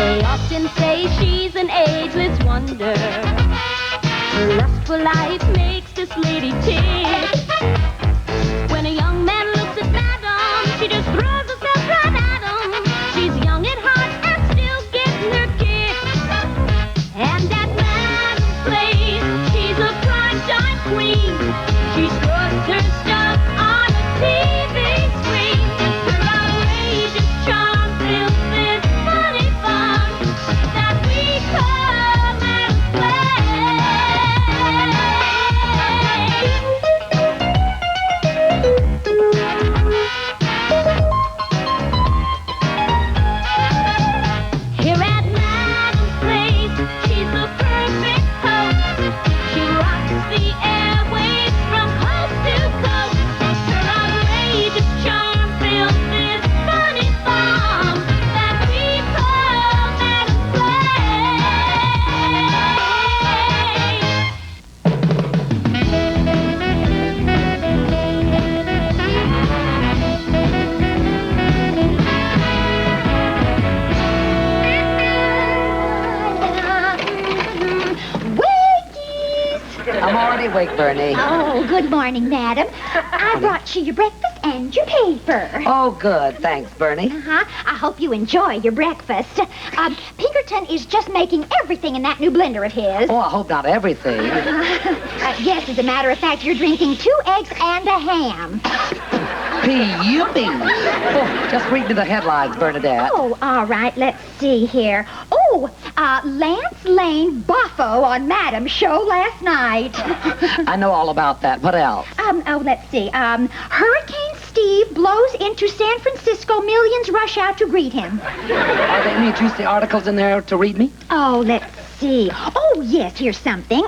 They often say she's an ageless wonder. Her lustful life makes this lady tick. When a young man looks at Madam, she just throws herself right at him. She's young at heart and still getting her kicks. And at Madam's place, she's a prime time queen. She struts her stuff on a TV screen. Her outrageous charm fills this funny fun that we call Madam's Here at Madam's place, she's the perfect host. She rocks the airwaves from coast to coast. Her outrageous charm fills this funny farm that we call Madam's I'm already awake, Bernie. Oh, good morning, madam. I brought you your breakfast and your paper. Oh, good. Thanks, Bernie. Uh-huh. I hope you enjoy your breakfast. Pinkerton is just making everything in that new blender of his. Oh, I hope not everything. Yes, as a matter of fact, you're drinking 2 eggs and a ham. P.U.P. Oh, just read me the headlines, Bernadette. Oh, all right. Let's see here. Oh, Lance Lane Boffo on Madam's show last night. I know all about that. What else? Let's see. Hurricane Steve blows into San Francisco. Millions rush out to greet him. Are there any juicy articles in there to read me? Oh, let's see. Oh, yes, here's something.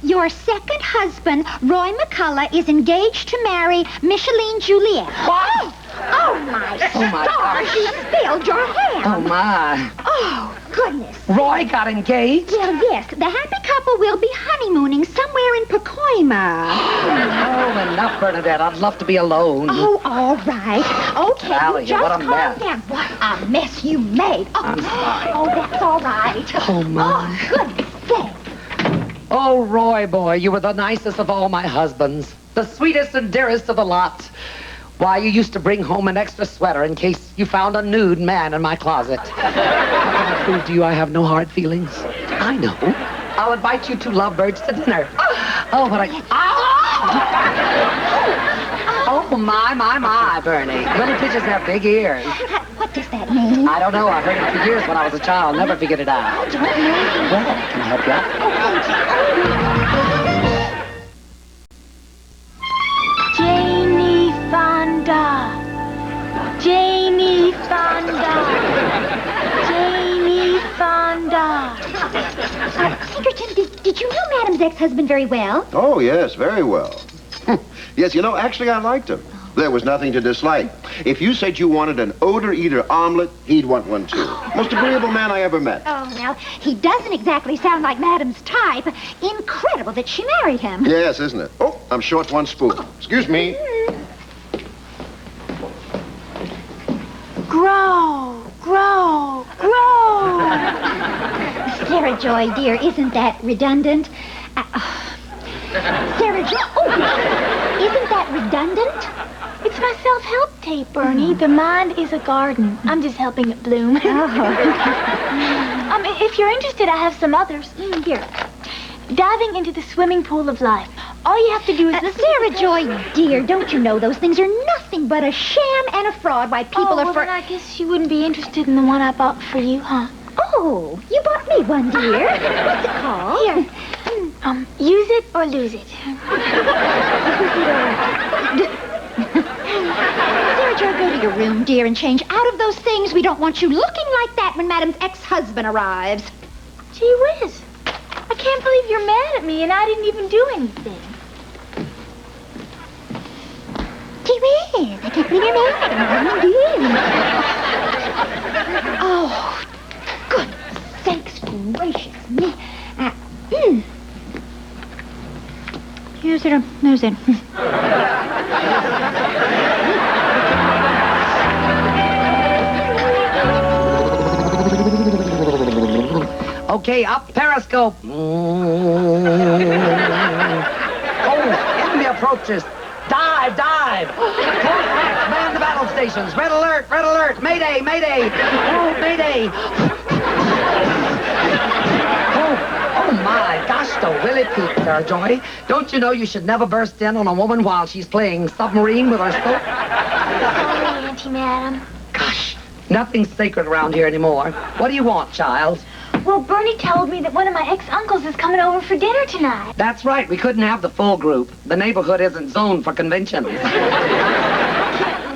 Your second husband, Roy McCullough, is engaged to marry Micheline Juliet. What? Oh, my stars, gosh. you spilled your ham. Oh, my. Oh, goodness. Roy got engaged? Well, yes, the happy couple will be honeymooning somewhere in Pacoima. Oh, enough, Bernadette. I'd love to be alone. Oh, all right. Okay, Sally, you just what a calm mess. down. What a mess you made. Oh, I'm sorry. Oh, that's all right. Oh, my. Oh, goodness sake. Oh, Roy, boy, you were the nicest of all my husbands. The sweetest and dearest of the lot. Why, you used to bring home an extra sweater in case you found a nude man in my closet. How can I prove to you I have no hard feelings? I know. I'll invite you two lovebirds to dinner. Oh, but I... Oh, my, Bernie. Little pigeons have big ears. What does that mean? I don't know. I heard it for years when I was a child. Never figured it out. I don't know. Well, can I help you out? Janie Fonda. Janie Fonda. Janie Fonda. Pinkerton, did you know Madam's ex-husband very well? Oh, yes, very well. Yes, you know, actually, I liked him. There was nothing to dislike. If you said you wanted an odor-eater omelet, he'd want one, too. Most agreeable man I ever met. Oh, now, he doesn't exactly sound like Madam's type. Incredible that she married him. Yes, isn't it? Oh, I'm short 1 spoon. Excuse me. Grow, grow, grow. Sarah Joy, dear, isn't that redundant? Sarah Joy, isn't that redundant? It's my self-help tape, Bernie. The mind is a garden. I'm just helping it bloom. If you're interested, I have some others. Here. Diving into the swimming pool of life. All you have to do is listen Sarah to Joy, dear, don't you know those things are nothing but a sham and a fraud? Why people are then I guess you wouldn't be interested in the one I bought for you, huh? Oh, you bought me one, dear. What's it called? Here. Use it or lose it. Sarah Joy, go to your room, dear, and change out of those things. We don't want you looking like that when Madam's ex-husband arrives. Gee whiz. I can't believe you're mad at me and I didn't even do anything. Gee whiz, I can't believe you're mad at me. Oh, goodness sakes gracious me. Use it or lose it. Okay, up periscope. Oh, enemy approaches. Dive, dive. Correct. Man the battle stations. Red alert, red alert. Mayday, mayday. Oh, mayday. Oh my gosh, though, really, Pete, Sarah Joy. Don't you know you should never burst in on a woman while she's playing submarine with her soap? Sorry, Auntie Madam. Gosh, nothing's sacred around here anymore. What do you want, child? Well, Bernie told me that one of my ex-uncles is coming over for dinner tonight. That's right, we couldn't have the full group. The neighborhood isn't zoned for conventions.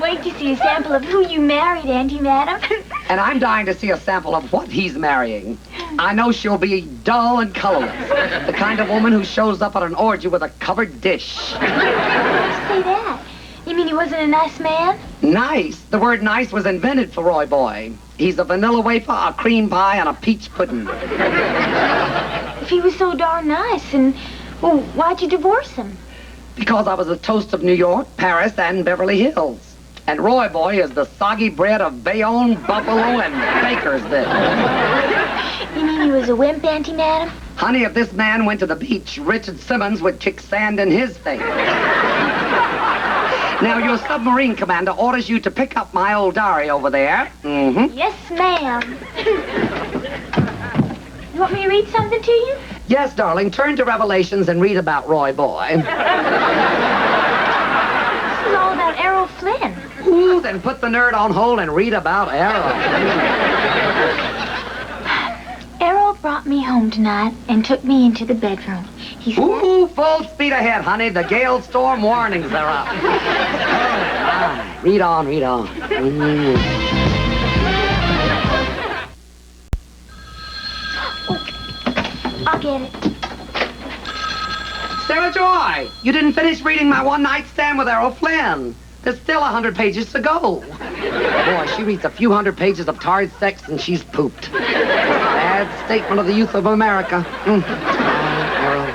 Wait to see a sample of who you married, Auntie Madam. And I'm dying to see a sample of what he's marrying. I know she'll be dull and colorless. The kind of woman who shows up at an orgy with a covered dish. Say that. You mean he wasn't a nice man? Nice. The word nice was invented for Roy Boy. He's a vanilla wafer, a cream pie, and a peach pudding. If he was so darn nice, and well, why'd you divorce him? Because I was the toast of New York, Paris, and Beverly Hills. And Roy Boy is the soggy bread of Bayonne, Buffalo, and Bakersville. You mean he was a wimp, Auntie Madam? Honey, if this man went to the beach, Richard Simmons would kick sand in his face. Now, your submarine commander orders you to pick up my old diary over there. Mm-hmm. Yes, ma'am. You want me to read something to you? Yes, darling. Turn to Revelations and read about Roy Boy. This is all about Errol Flynn. Ooh, then put the nerd on hold and read about Errol. Errol brought me home tonight and took me into the bedroom. He said, Ooh, full speed ahead, honey. The gale storm warnings are up. Read on, read on. I'll get it. Sarah Joy, you didn't finish reading my one-night stand with Errol Flynn. There's still 100 pages to go. Boy, she reads a few hundred pages of tarred sex and she's pooped. Bad statement of the youth of America. Errol.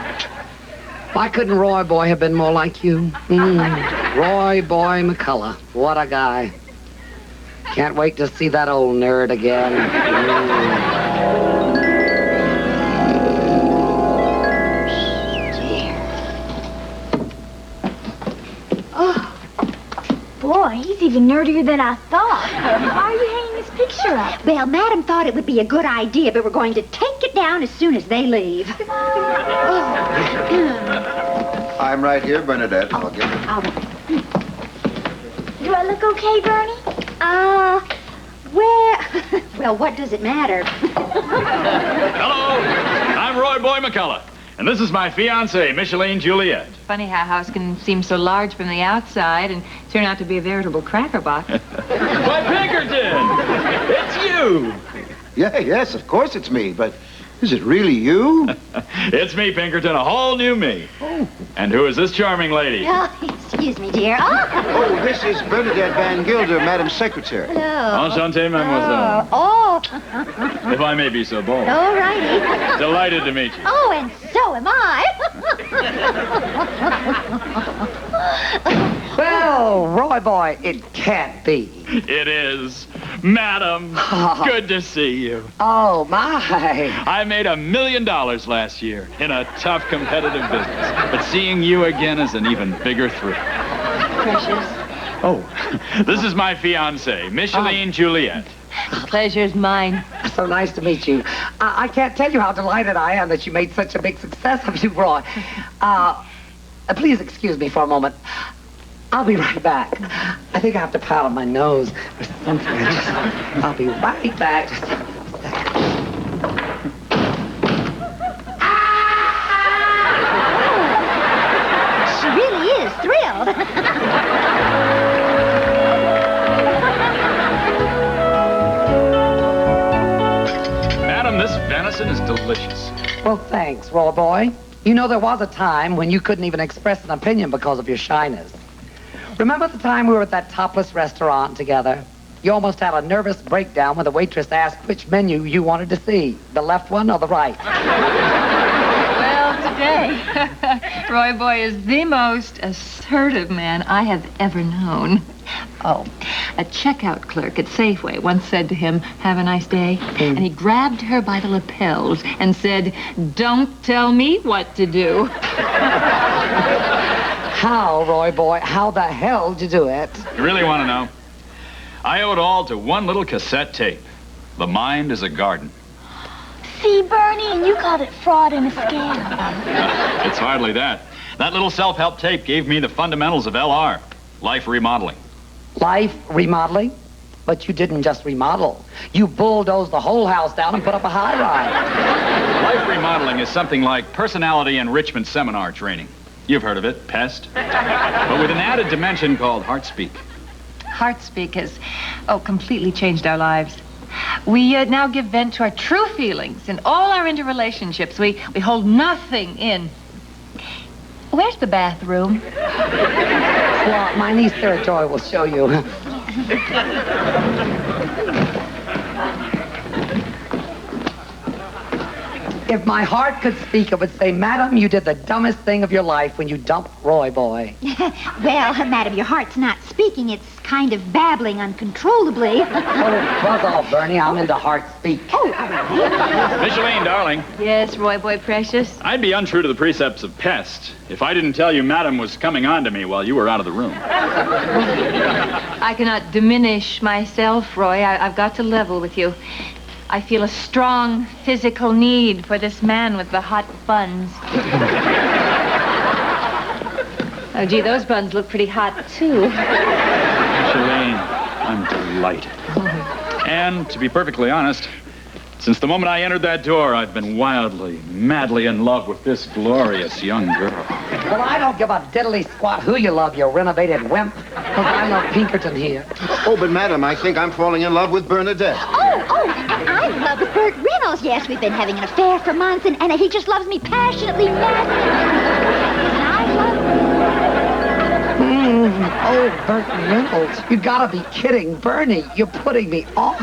Why couldn't Roy Boy have been more like you? Roy Boy McCullough. What a guy. Can't wait to see that old nerd again. Boy, he's even nerdier than I thought. Why are you hanging this picture up? Well, Madam thought it would be a good idea, but we're going to take it down as soon as they leave. I'm right here, Bernadette. I'll get it. Do I look okay, Bernie? Well, what does it matter? Hello, I'm Roy Boy McCullough, and this is my fiancée, Micheline Juliet. Funny how a house can seem so large from the outside and turn out to be a veritable cracker box. Why, Pinkerton! It's you! Yeah, yes, of course it's me, but is it really you? It's me, Pinkerton, a whole new me. Oh. And who is this charming lady? Oh, excuse me, dear. Oh, this is Bernadette Van Gilder, Madam's secretary. Hello. Enchanté, mademoiselle. Oh. If I may be so bold. All righty. Delighted to meet you. Oh, and so am I. Well, Roy Boy, it can't be. It is. Madam, good to see you. Oh, my. I made $1 million last year in a tough competitive business. But seeing you again is an even bigger thrill. Precious. Oh, this is my fiancée, Micheline Juliet. Pleasure's mine. So nice to meet you. I can't tell you how delighted I am that you made such a big success of you, Roy. Please excuse me for a moment. I'll be right back. I think I have to powder my nose or something. I'll be right back. Just a second. She really is thrilled. Madam, this venison is delicious. Well, thanks, Roy Boy. You know, there was a time when you couldn't even express an opinion because of your shyness. Remember the time we were at that topless restaurant together? You almost had a nervous breakdown when the waitress asked which menu you wanted to see, the left one or the right. Well, today, Roy Boy is the most assertive man I have ever known. Oh, a checkout clerk at Safeway once said to him, "Have a nice day." And he grabbed her by the lapels and said, "Don't tell me what to do." How, Roy boy? How the hell did you do it? You really want to know? I owe it all to one little cassette tape. The mind is a garden. See, Bernie, and you called it fraud and a scam. It's hardly that. That little self-help tape gave me the fundamentals of LR, life remodeling. Life remodeling? But you didn't just remodel. You bulldozed the whole house down and put up a high-rise. Life remodeling is something like personality enrichment seminar training. You've heard of it, PEST. But with an added dimension called HeartSpeak. HeartSpeak has, completely changed our lives. We now give vent to our true feelings in all our interrelationships. We hold nothing in. Where's the bathroom? Well, my niece Sarah Joy will show you. If my heart could speak, it would say, "Madam, you did the dumbest thing of your life when you dumped Roy boy." Well, madam, your heart's not speaking. It's kind of babbling uncontrollably. Oh, buzz off, Bernie. I'm into heart speak. Oh, all right. Micheline, darling, Yes, Roy boy precious. I'd be untrue to the precepts of PEST if I didn't tell you Madam was coming on to me while you were out of the room. I cannot diminish myself, Roy. I've got to level with you. I feel a strong physical need for this man with the hot buns. Oh, gee, those buns look pretty hot, too. Micheline, I'm delighted. And to be perfectly honest, since the moment I entered that door, I've been wildly, madly in love with this glorious young girl. Well, I don't give a diddly squat who you love, you renovated wimp. Because I love Pinkerton here. Oh, but madam, I think I'm falling in love with Bernadette. I'm in love with Burt Reynolds. Yes, we've been having an affair for months, and he just loves me passionately, madly. And I love him. Oh, Burt Reynolds. You gotta be kidding. Bernie, you're putting me off.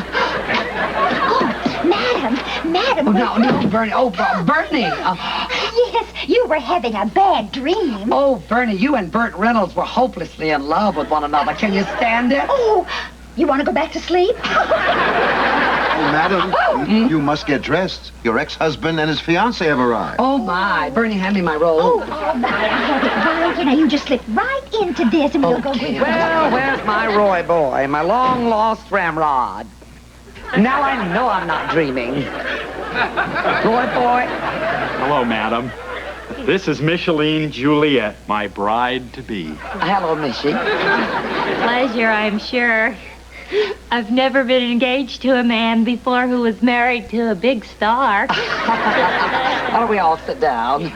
Madam. No, Bernie. Oh, Bernie. Yes, you were having a bad dream. Oh, Bernie, you and Burt Reynolds were hopelessly in love with one another. Can you stand it? Oh, you want to go back to sleep? Oh, madam, you must get dressed. Your ex-husband and his fiancée have arrived. Oh, my. Bernie, hand me my robe. Oh, my, I have it right. You know, you just slip right into this and we'll go Okay. get Well, where's my Roy boy, my long-lost ramrod? Now I know I'm not dreaming. Roy boy. Hello, Madam. This is Micheline Juliet, my bride-to-be. Hello, Missy. Pleasure, I'm sure. I've never been engaged to a man before who was married to a big star. Why don't we all sit down?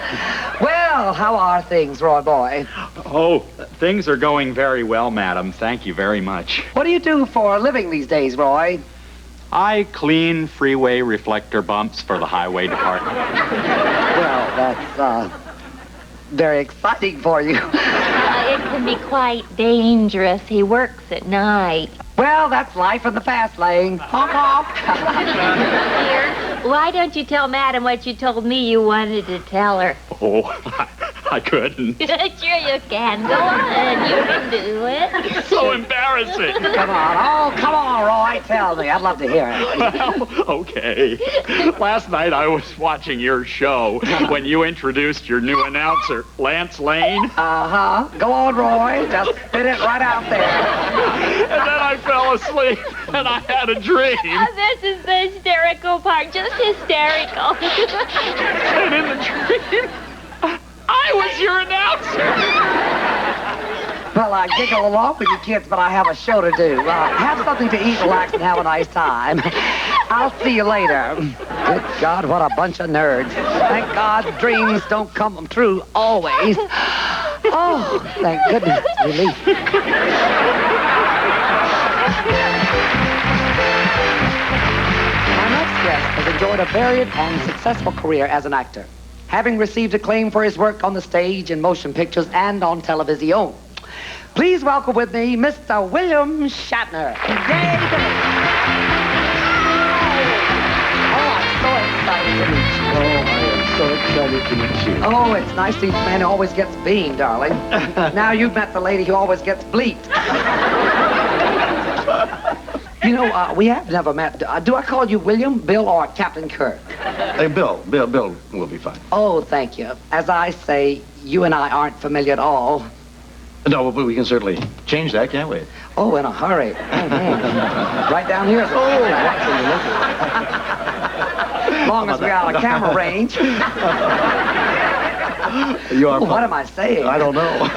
Well, how are things, Roy boy? Oh, things are going very well, Madam. Thank you very much. What do you do for a living these days, Roy? I clean freeway reflector bumps for the highway department. Well, that's, very exciting for you. It can be quite dangerous. He works at night. Well, that's life in the fast lane. Honk, honk. Here, why don't you tell Madam what you told me you wanted to tell her? Oh, I couldn't. Sure you can. Go on. You can do it. So embarrassing. Come on. Oh, come on, Roy. Tell me. I'd love to hear it. Well, okay. Last night I was watching your show when you introduced your new announcer, Lance Lane. Uh-huh. Go on, Roy. Just spit it right out there. And then I fell asleep and I had a dream. Oh, this is the hysterical part. Just hysterical. And in the dream, I was your announcer. Well, I giggle along with you kids, but I have a show to do. Have something to eat, relax, and have a nice time. I'll see you later. Good God, what a bunch of nerds. Thank God dreams don't come true always. Oh, thank goodness. Relief. My next guest has enjoyed a varied and successful career as an actor, having received acclaim for his work on the stage, in motion pictures, and on television. Please welcome with me Mr. William Shatner. Yay! Oh, I'm so excited to meet you. Oh, I am so excited to meet you. Oh, it's nice to meet the man who always gets beamed, darling. Now you've met the lady who always gets bleeped. You know, we have never met. Do I call you William, Bill, or Captain Kirk? Hey, Bill will be fine. Oh, thank you. As I say, you and I aren't familiar at all. No, but we can certainly change that, can't we? Oh, in a hurry. Right down here. As long as we're out of camera range. You are. What am I saying? I don't know.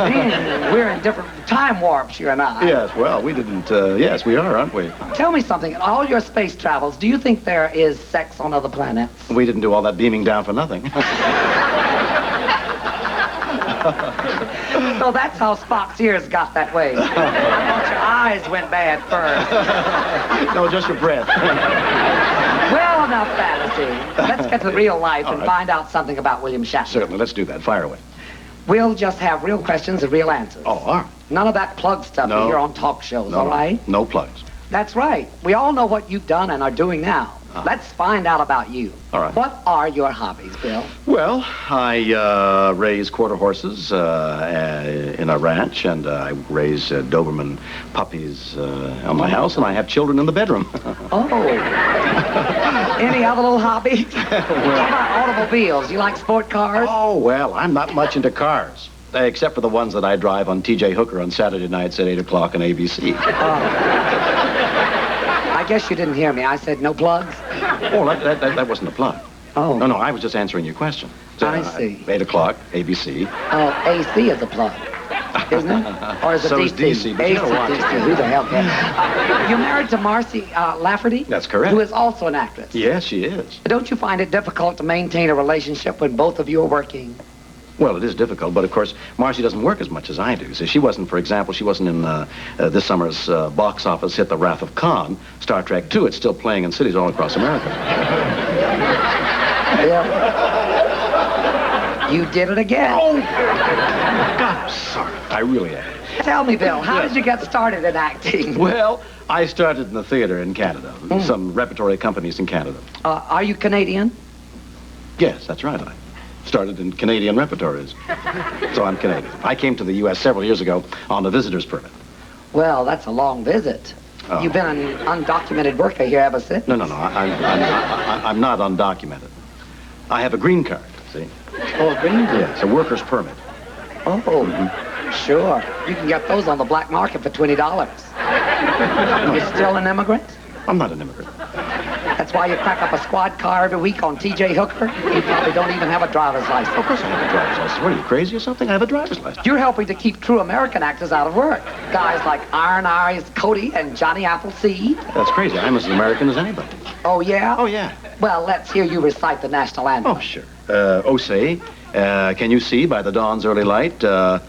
We're in different time warps, you and I. Yes, well, we didn't. Yes, we are, aren't we? Tell me something. In all your space travels, do you think there is sex on other planets? We didn't do all that beaming down for nothing. So that's how Spock's ears got that way. I thought your eyes went bad first. No, just your breath. Well, enough fantasy. Let's get to real life and find out something about William Shatner. Certainly, let's do that. Fire away. We'll just have real questions and real answers. Oh, all right. None of that plug stuff No. you hear on talk shows, No, all right? No plugs. That's right. We all know what you've done and are doing now. Let's find out about you. All right. What are your hobbies, Bill? Well, I raise quarter horses in a ranch, and I raise Doberman puppies on my house, and I have children in the bedroom. Oh. Any other little hobbies? What about automobiles? You like sport cars? Oh, well, I'm not much into cars, except for the ones that I drive on T.J. Hooker on Saturday nights at 8 o'clock on ABC. I guess you didn't hear me. I said no plugs. Oh, that wasn't a plug. Oh. No, I was just answering your question. I see. 8 o'clock, ABC. Oh, AC is a plug, isn't it? Or is it So DC? is DC, but you AC, don't want DC. Who the hell cares? You're married to Marcy Lafferty? That's correct. Who is also an actress. Yes, she is. Don't you find it difficult to maintain a relationship when both of you are working? Well, it is difficult, but of course, Marcy doesn't work as much as I do. So she wasn't, for example, in this summer's box office hit The Wrath of Khan, Star Trek II. It's still playing in cities all across America. Yeah. You did it again. Oh, God, I'm sorry. I really am. Tell me, Bill, how did you get started in acting? Well, I started in the theater in Canada, some repertory companies in Canada. Are you Canadian? Yes, that's right. I started in Canadian repertories. So I'm Canadian. I came to the U.S. several years ago on a visitor's permit. Well, that's a long visit. Oh. You've been an undocumented worker here ever since? No. I'm not undocumented. I have a green card, see? Oh, a green card? Yes, a worker's permit. Oh, sure. You can get those on the black market for $20. You're still an immigrant? I'm not an immigrant. That's why you crack up a squad car every week on T.J. Hooker? You probably don't even have a driver's license. Of course I have a driver's license. What, are you crazy or something? I have a driver's license. You're helping to keep true American actors out of work. Guys like Iron Eyes Cody and Johnny Appleseed. That's crazy. I'm as American as anybody. Oh, yeah? Oh, yeah. Well, let's hear you recite the national anthem. Oh, sure. Oh, say, can you see by the dawn's early light, Yeah,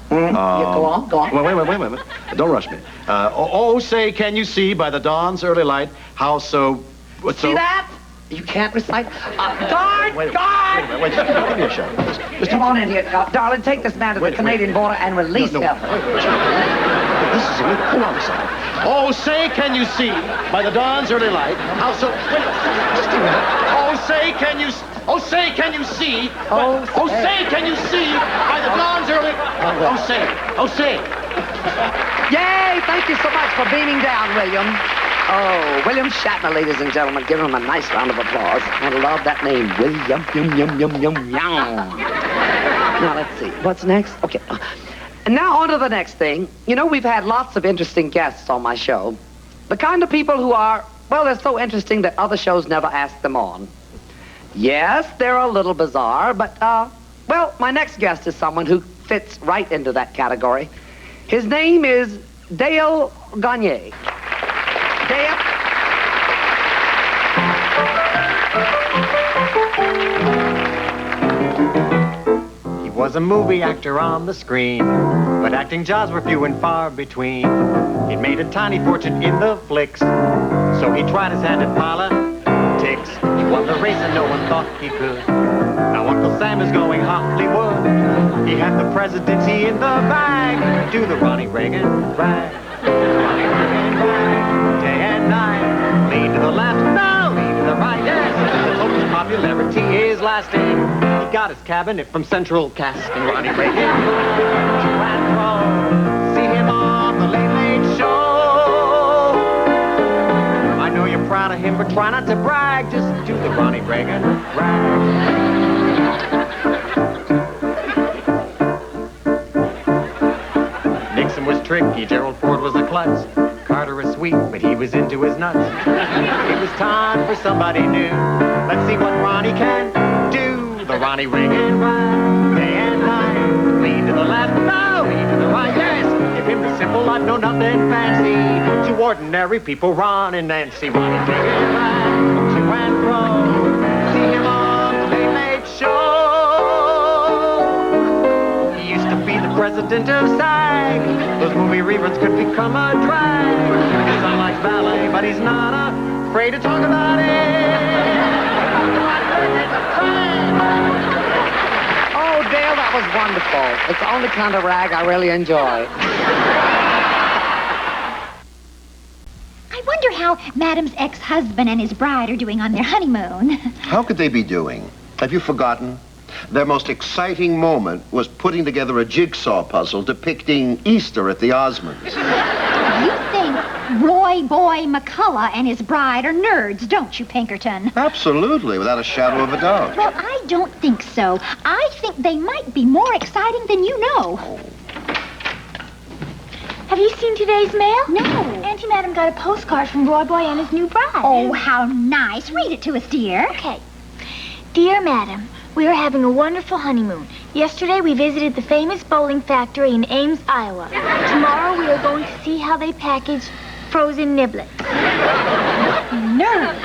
go on. Wait. Don't rush me. Oh, say, can you see by the dawn's early light how so... See that? You can't recite. Guard! Wait, Guard! give me a shot. Just come on in here. Darling, take this man to the Canadian border and release him. This is illegal. Hold on a second. Oh, say, can you see by the dawn's early light how so... Wait, just a minute. Oh, say, can you... Oh, say, can you see... Oh, say, can you see by the dawn's early... Oh, say. Yay! Thank you so much for beaming down, William. Oh, William Shatner, ladies and gentlemen. Give him a nice round of applause. I love that name, William. Yum. Now, let's see. What's next? Okay. And now on to the next thing. You know, we've had lots of interesting guests on my show. The kind of people who are, well, they're so interesting that other shows never ask them on. Yes, they're a little bizarre, but, well, my next guest is someone who fits right into that category. His name is Dale Gagne. Dale? He was a movie actor on the screen, but acting jobs were few and far between. He'd made a tiny fortune in the flicks, so he tried his hand at politics. He won the race and no one thought he could. Now Uncle Sam is going Hollywood. He had the presidency in the bag. Do the Ronnie Reagan rag. Ronnie Reagan rag. Day and night. Lean to the left, now lean to the right. Yes, let's hope his popularity is lasting. He got his cabinet from Central Casting. Ronnie Reagan. See him on the Late Late Show. him, but try not to brag. Just do the Ronnie Reagan rag. Nixon was tricky, Gerald Ford was a klutz. Carter was sweet, but he was into his nuts. It was time for somebody new. Let's see what Ronnie can do. The Ronnie Reagan ride, day and night. Lean to the left, no, lean to the right, yes. If him the simple, I'd know nothing fancy. To ordinary people, Ron and Nancy. Ronnie Reagan ride, to and fro. See him on the Late Late Show. He used to be the president of SAG. Those movie reruns could become a drag. His son likes ballet, but he's not afraid to talk about it. Oh, Dale, that was wonderful. It's the only kind of rag I really enjoy. I wonder how Madam's ex-husband and his bride are doing on their honeymoon. How could they be doing? Have you forgotten? Their most exciting moment was putting together a jigsaw puzzle depicting Easter at the Osmonds. You think Roy Boy McCullough and his bride are nerds, don't you, Pinkerton? Absolutely, without a shadow of a doubt. Well, I don't think so. I think they might be more exciting than you know. Have you seen today's mail? No. Auntie Madam got a postcard from Roy Boy and his new bride. Oh, how nice. Read it to us, dear. Okay. Dear Madam, we are having a wonderful honeymoon. Yesterday we visited the famous bowling factory in Ames, Iowa. Tomorrow we are going to see how they package frozen niblets. Nerds.